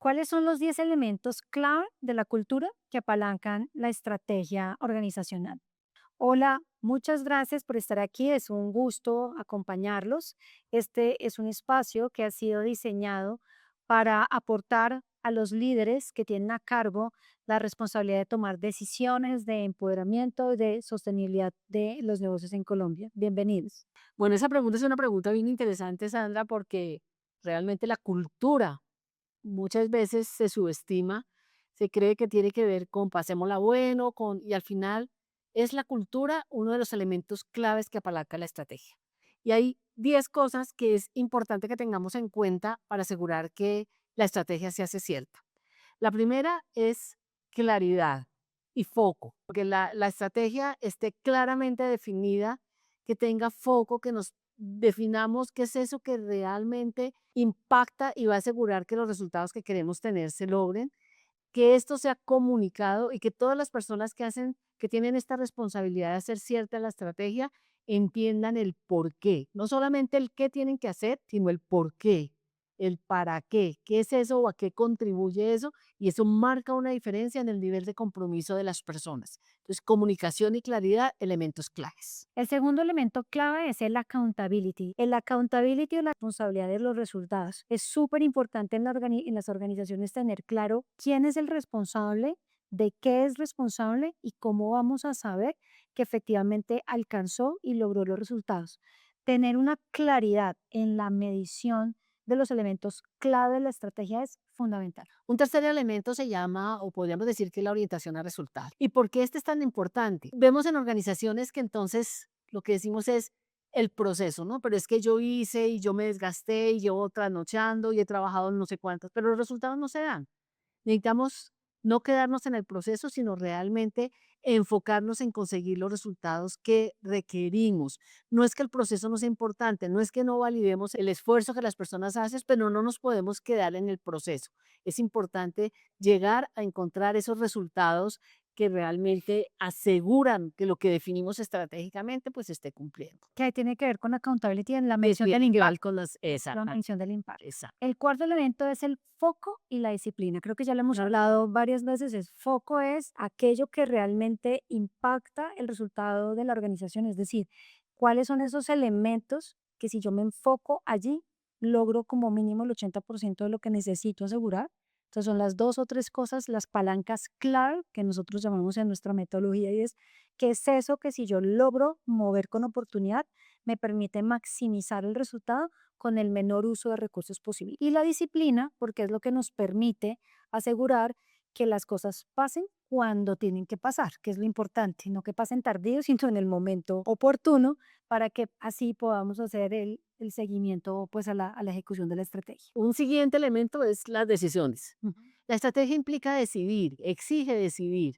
¿Cuáles son los 10 elementos clave de la cultura que apalancan la estrategia organizacional? Hola, muchas gracias por estar aquí. Es un gusto acompañarlos. Este es un espacio que ha sido diseñado para aportar a los líderes que tienen a cargo la responsabilidad de tomar decisiones de empoderamiento y de sostenibilidad de los negocios en Colombia. Bienvenidos. Bueno, esa pregunta es una pregunta bien interesante, Sandra, porque realmente la cultura muchas veces se subestima, se cree que tiene que ver con pasémosla bueno, y al final es la cultura uno de los elementos claves que apalanca la estrategia. Y hay 10 cosas que es importante que tengamos en cuenta para asegurar que la estrategia se hace cierta. La primera es claridad y foco, porque la estrategia esté claramente definida, que tenga foco, que nos definamos qué es eso que realmente impacta y va a asegurar que los resultados que queremos tener se logren, que esto sea comunicado y que todas las personas que tienen esta responsabilidad de hacer cierta la estrategia, entiendan el por qué. No solamente el qué tienen que hacer, sino el por qué, el para qué es eso o a qué contribuye eso, y eso marca una diferencia en el nivel de compromiso de las personas. Entonces, comunicación y claridad, elementos claves. El segundo elemento clave es el accountability. El accountability o la responsabilidad de los resultados. Es súper importante en las organizaciones tener claro quién es el responsable, de qué es responsable y cómo vamos a saber que efectivamente alcanzó y logró los resultados. Tener una claridad en la medición de los elementos clave de la estrategia es fundamental. Un tercer elemento se llama, o podríamos decir que es la orientación a resultados. ¿Y por qué este es tan importante? Vemos en organizaciones que entonces lo que decimos es el proceso, ¿no? Pero es que yo hice y yo me desgasté y llevo trasnochando y he trabajado en no sé cuántas, pero los resultados no se dan. Necesitamos no quedarnos en el proceso, sino realmente enfocarnos en conseguir los resultados que requerimos. No es que el proceso no sea importante, no es que no validemos el esfuerzo que las personas hacen, pero no nos podemos quedar en el proceso. Es importante llegar a encontrar esos resultados que realmente aseguran que lo que definimos estratégicamente pues esté cumpliendo. Que ahí tiene que ver con accountability en la Es medición del igual impacto. con las, La exacto, medición del impacto. exacto. El cuarto elemento es el foco y la disciplina. Creo que ya lo hemos hablado varias veces. El foco es aquello que realmente impacta el resultado de la organización, es decir, cuáles son esos elementos que si yo me enfoco allí, logro como mínimo el 80% de lo que necesito asegurar. Entonces son las dos o tres cosas, las palancas clave que nosotros llamamos en nuestra metodología y es qué es eso que si yo logro mover con oportunidad, me permite maximizar el resultado con el menor uso de recursos posible. Y la disciplina, porque es lo que nos permite asegurar que las cosas pasen cuando tienen que pasar, que es lo importante, no que pasen tardío, sino en el momento oportuno para que así podamos hacer el seguimiento pues a la ejecución de la estrategia. Un siguiente elemento es las decisiones. Ujú. La estrategia implica decidir, exige decidir.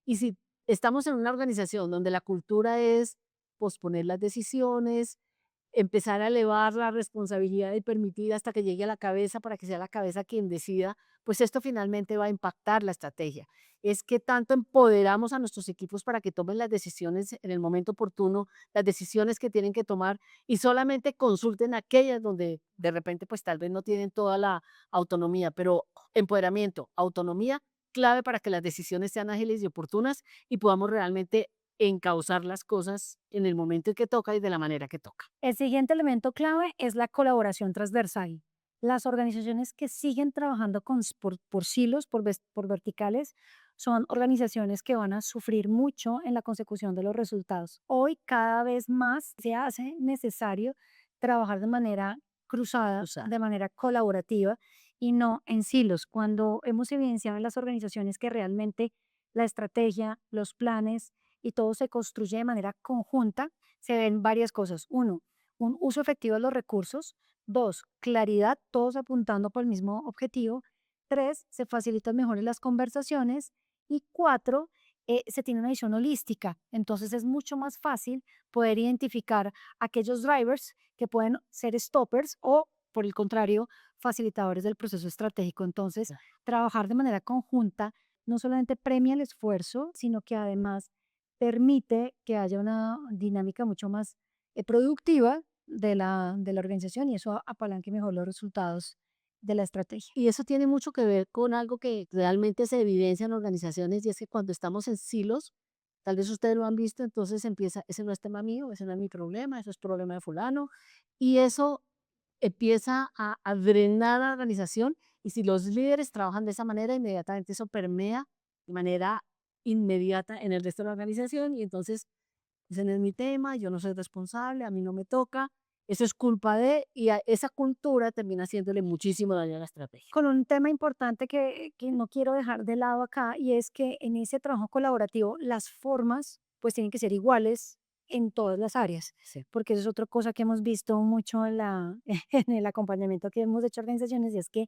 Y si estamos en una organización donde la cultura es posponer las decisiones, empezar a elevar la responsabilidad y permitir hasta que llegue a la cabeza para que sea la cabeza quien decida, pues esto finalmente va a impactar la estrategia. Es que tanto empoderamos a nuestros equipos para que tomen las decisiones en el momento oportuno, las decisiones que tienen que tomar y solamente consulten aquellas donde de repente pues tal vez no tienen toda la autonomía, pero empoderamiento, autonomía, clave para que las decisiones sean ágiles y oportunas y podamos realmente encauzar las cosas en el momento en que toca y de la manera que toca. El siguiente elemento clave es la colaboración transversal. Las organizaciones que siguen trabajando por silos, por verticales, son organizaciones que van a sufrir mucho en la consecución de los resultados. Hoy cada vez más se hace necesario trabajar de manera cruzada, O sea, de manera colaborativa y no en silos. Cuando hemos evidenciado en las organizaciones que realmente la estrategia, los planes y todo se construye de manera conjunta, se ven varias cosas. Uno, un uso efectivo de los recursos. Dos, claridad, todos apuntando por el mismo objetivo. Tres, se facilitan mejores las conversaciones. Y cuatro, se tiene una visión holística. Entonces es mucho más fácil poder identificar aquellos drivers que pueden ser stoppers o, por el contrario, facilitadores del proceso estratégico. Entonces, trabajar de manera conjunta no solamente premia el esfuerzo, sino que además permite que haya una dinámica mucho más productiva de la organización y eso apalanque mejor los resultados de la estrategia. Y eso tiene mucho que ver con algo que realmente se evidencia en organizaciones y es que cuando estamos en silos, tal vez ustedes lo han visto, entonces empieza, ese no es tema mío, ese no es mi problema, eso es problema de fulano. Y eso empieza a drenar a la organización y si los líderes trabajan de esa manera, inmediatamente eso permea de manera inmediata en el resto de la organización y entonces ese no es mi tema, yo no soy responsable, a mí no me toca, eso es culpa de, y esa cultura termina haciéndole muchísimo daño a la estrategia. Con un tema importante que no quiero dejar de lado acá, y es que en ese trabajo colaborativo las formas pues tienen que ser iguales en todas las áreas, Sí. porque eso es otra cosa que hemos visto mucho en en el acompañamiento que hemos hecho a organizaciones, y es que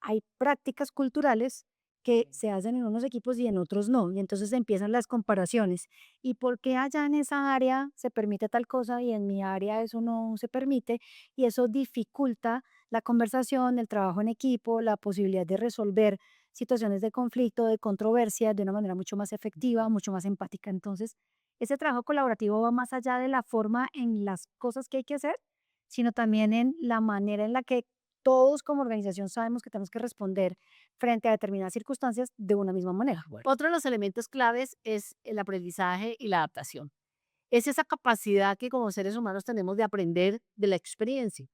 hay prácticas culturales que se hacen en unos equipos y en otros no, y entonces empiezan las comparaciones. ¿Y por qué allá en esa área se permite tal cosa y en mi área eso no se permite? Y eso dificulta la conversación, el trabajo en equipo, la posibilidad de resolver situaciones de conflicto, de controversia de una manera mucho más efectiva, mucho más empática. Entonces, ese trabajo colaborativo va más allá de la forma en las cosas que hay que hacer, sino también en la manera en la que todos como organización sabemos que tenemos que responder frente a determinadas circunstancias de una misma manera. Bueno, otro de los elementos claves es el aprendizaje y la adaptación. Es esa capacidad que como seres humanos tenemos de aprender de la experiencia,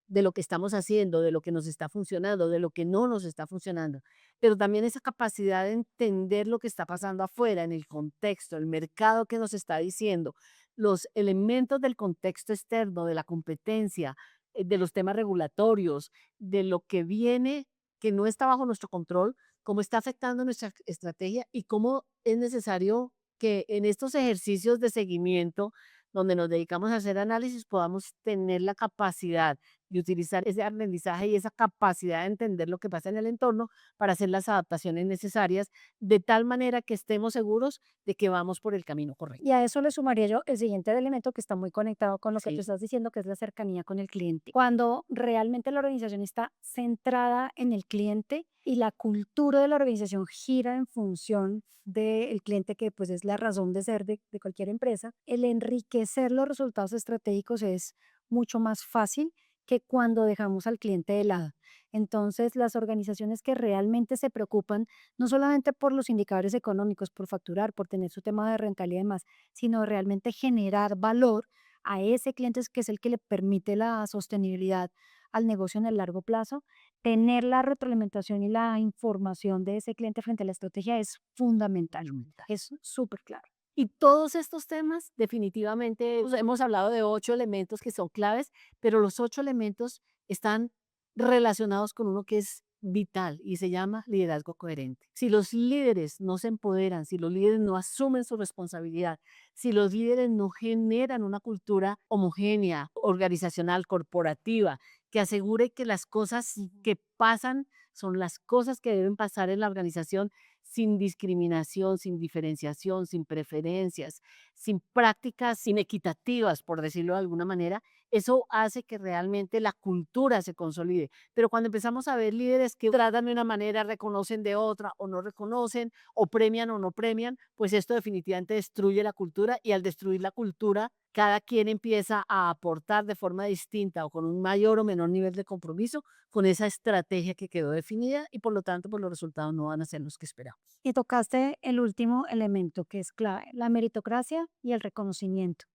de lo que estamos haciendo, de lo que nos está funcionando, de lo que no nos está funcionando, pero también esa capacidad de entender lo que está pasando afuera, en el contexto, el mercado que nos está diciendo, los elementos del contexto externo, de la competencia, de los temas regulatorios, de lo que viene que no está bajo nuestro control, cómo está afectando nuestra estrategia y cómo es necesario que en estos ejercicios de seguimiento, donde nos dedicamos a hacer análisis, podamos tener la capacidad y utilizar ese aprendizaje y esa capacidad de entender lo que pasa en el entorno para hacer las adaptaciones necesarias de tal manera que estemos seguros de que vamos por el camino Y correcto. a eso le sumaría yo el siguiente elemento que está muy conectado con lo que tú Sí, estás diciendo, que es la cercanía con el cliente. Cuando realmente la organización está centrada en el cliente y la cultura de la organización gira en función del cliente, que pues es la razón de ser de cualquier empresa, el enriquecer los resultados estratégicos es mucho más fácil que cuando dejamos al cliente de lado. Entonces, las organizaciones que realmente se preocupan no solamente por los indicadores económicos, por facturar, por tener su tema de rentabilidad y demás, sino realmente generar valor a ese cliente que es el que le permite la sostenibilidad al negocio en el largo plazo, tener la retroalimentación y la información de ese cliente frente a la estrategia es fundamental, fundamental. es súper claro. Y todos estos temas, definitivamente, hemos hablado de 8 elementos que son claves, pero los 8 elementos están relacionados con uno que es vital y se llama liderazgo coherente. Si los líderes no se empoderan, si los líderes no asumen su responsabilidad, si los líderes no generan una cultura homogénea, organizacional, corporativa, que asegure que las cosas que pasan son las cosas que deben pasar en la organización sin discriminación, sin diferenciación, sin preferencias, sin prácticas inequitativas, por decirlo de alguna manera, eso hace que realmente la cultura se consolide. Pero cuando empezamos a ver líderes que tratan de una manera, reconocen de otra o no reconocen, o premian o no premian, pues esto definitivamente destruye la cultura y al destruir la cultura, cada quien empieza a aportar de forma distinta o con un mayor o menor nivel de compromiso con esa estrategia que quedó definida y por lo tanto pues los resultados no van a ser los que esperamos. Y tocaste el último elemento que es clave, la meritocracia y el reconocimiento.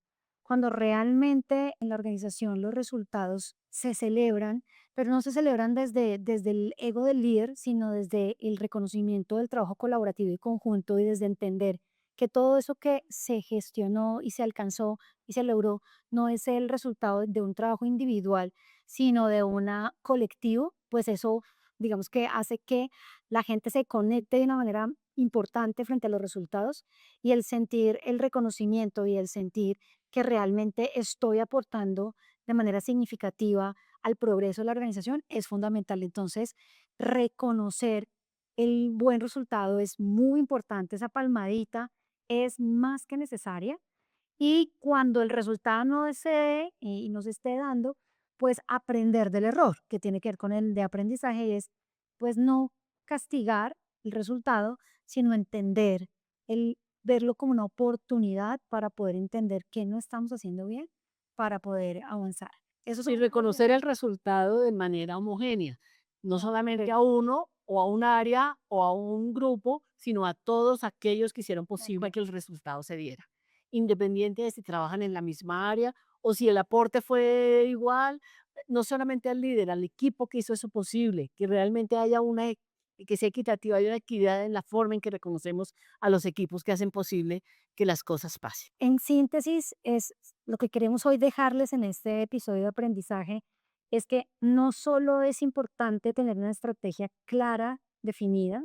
Cuando realmente en la organización los resultados se celebran, pero no se celebran desde el ego del líder, sino desde el reconocimiento del trabajo colaborativo y conjunto y desde entender que todo eso que se gestionó y se alcanzó y se logró no es el resultado de un trabajo individual, sino de una colectivo, pues eso digamos que hace que la gente se conecte de una manera importante frente a los resultados, y el sentir el reconocimiento y el sentir que realmente estoy aportando de manera significativa al progreso de la organización es fundamental. Entonces, reconocer el buen resultado es muy importante, esa palmadita es más que necesaria, y cuando el resultado no se dé y no se esté dando, pues aprender del error, que tiene que ver con el de aprendizaje, y es pues no castigar el resultado, sino entender, el verlo como una oportunidad para poder entender qué no estamos haciendo bien, para poder avanzar. Esos Y son como los reconocer el resultado de manera homogénea. no solamente a uno o a un área o a un grupo, sino a todos aquellos que hicieron posible que el resultado se diera, independiente de si trabajan en la misma área o si el aporte fue igual, no solamente al líder, al equipo que hizo eso posible, que realmente haya que sea equitativa, haya una equidad en la forma en que reconocemos a los equipos que hacen posible que las cosas pasen. En síntesis, es lo que queremos hoy dejarles en este episodio de aprendizaje, es que no solo es importante tener una estrategia clara, definida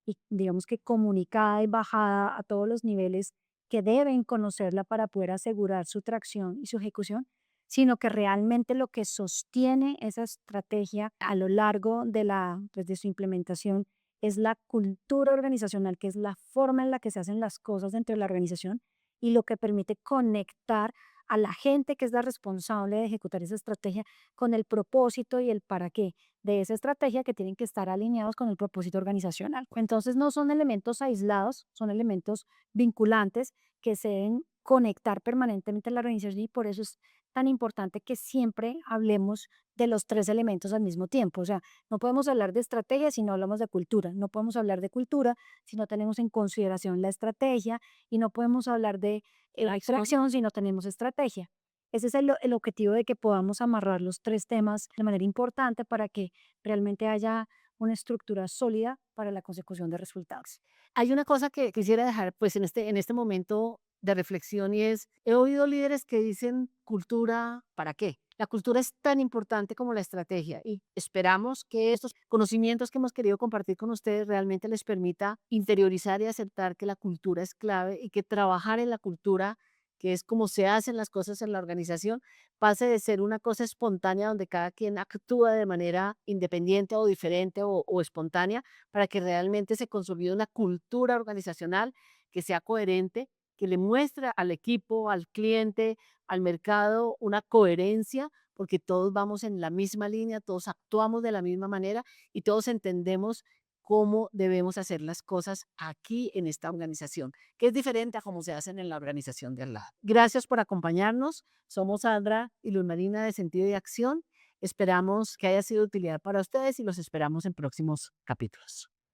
y digamos que comunicada y bajada a todos los niveles que deben conocerla para poder asegurar su tracción y su ejecución, sino que realmente lo que sostiene esa estrategia a lo largo de pues, de su implementación es la cultura organizacional, que es la forma en la que se hacen las cosas dentro de la organización y lo que permite conectar a la gente que es la responsable de ejecutar esa estrategia con el propósito y el para qué de esa estrategia, que tienen que estar alineados con el propósito organizacional. Entonces no son elementos aislados, son elementos vinculantes que se deben conectar permanentemente en la organización, y por eso es tan importante que siempre hablemos de los tres elementos al mismo tiempo. O sea, no podemos hablar de estrategia si no hablamos de cultura, no podemos hablar de cultura si no tenemos en consideración la estrategia, y no podemos hablar de Tracción. extracción si no tenemos estrategia. Ese es el objetivo, de que podamos amarrar los tres temas de manera importante para que realmente haya una estructura sólida para la consecución de resultados. Hay una cosa que quisiera dejar pues en este momento de reflexión y es, he oído líderes que dicen cultura, ¿para qué? La cultura es tan importante como la estrategia y esperamos que estos conocimientos que hemos querido compartir con ustedes realmente les permita interiorizar y aceptar que la cultura es clave y que trabajar en la cultura, que es como se hacen las cosas en la organización, pase de ser una cosa espontánea donde cada quien actúa de manera independiente o diferente o espontánea, para que realmente se consolide una cultura organizacional que sea coherente, que le muestre al equipo, al cliente, al mercado una coherencia, porque todos vamos en la misma línea, todos actuamos de la misma manera y todos entendemos cómo debemos hacer las cosas aquí en esta organización, que es diferente a cómo se hacen en la organización de al lado. Gracias por acompañarnos. Somos Sandra y Luz Marina de Sentido y Acción. Esperamos que haya sido de utilidad para ustedes y los esperamos en próximos capítulos.